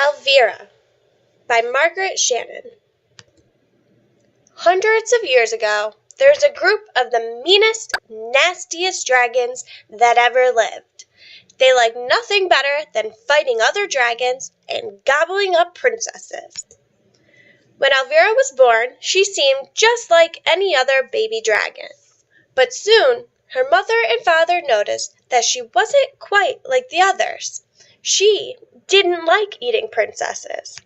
Elvira by Margaret Shannon. Hundreds of years ago, there was a group of the meanest, nastiest dragons that ever lived. They liked nothing better than fighting other dragons and gobbling up princesses. When Elvira was born, she seemed just like any other baby dragon. But soon, her mother and father noticed that she wasn't quite like the others. She didn't like eating princesses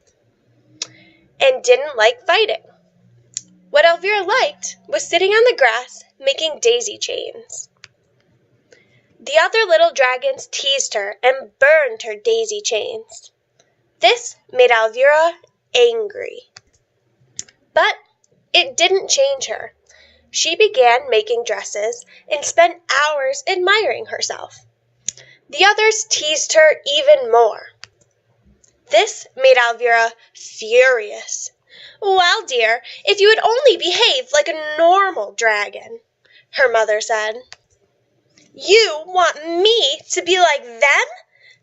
and didn't like fighting. What Elvira liked was sitting on the grass making daisy chains. The other little dragons teased her and burned her daisy chains. This made Elvira angry. But it didn't change her. She began making dresses and spent hours admiring herself. The others teased her even more. This made Elvira furious. "Well, dear, if you would only behave like a normal dragon," her mother said. "You want me to be like them?"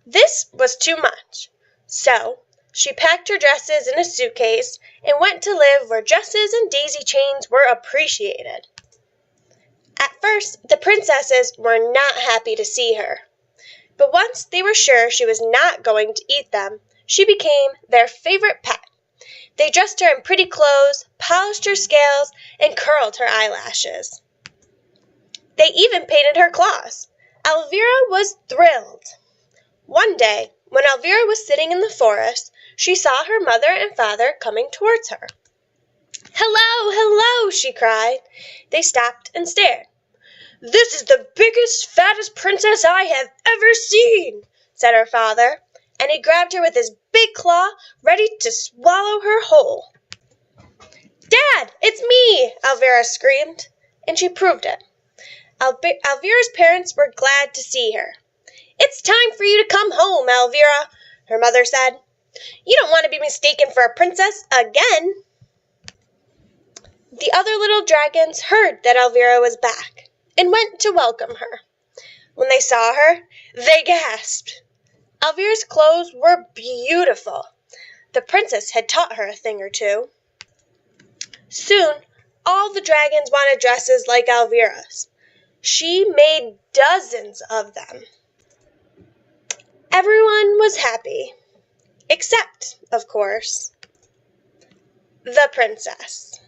This was too much. So she packed her dresses in a suitcase and went to live where dresses and daisy chains were appreciated. At first, the princesses were not happy to see her. But once they were sure she was not going to eat them, she became their favorite pet. They dressed her in pretty clothes, polished her scales, and curled her eyelashes. They even painted her claws. Elvira was thrilled. One day, when Elvira was sitting in the forest, she saw her mother and father coming towards her. "Hello, hello!" she cried. They stopped and stared. "This is the biggest, fattest princess I have ever seen," said her father, and he grabbed her with his big claw, ready to swallow her whole. "Dad, it's me!" Elvira screamed, and she proved it. Elvira's parents were glad to see her. "It's time for you to come home, Elvira," her mother said. "You don't want to be mistaken for a princess again." The other little dragons heard that Elvira was back and went to welcome her. When they saw her, they gasped. Elvira's clothes were beautiful. The princess had taught her a thing or two. Soon, all the dragons wanted dresses like Elvira's. She made dozens of them. Everyone was happy, except, of course, the princess.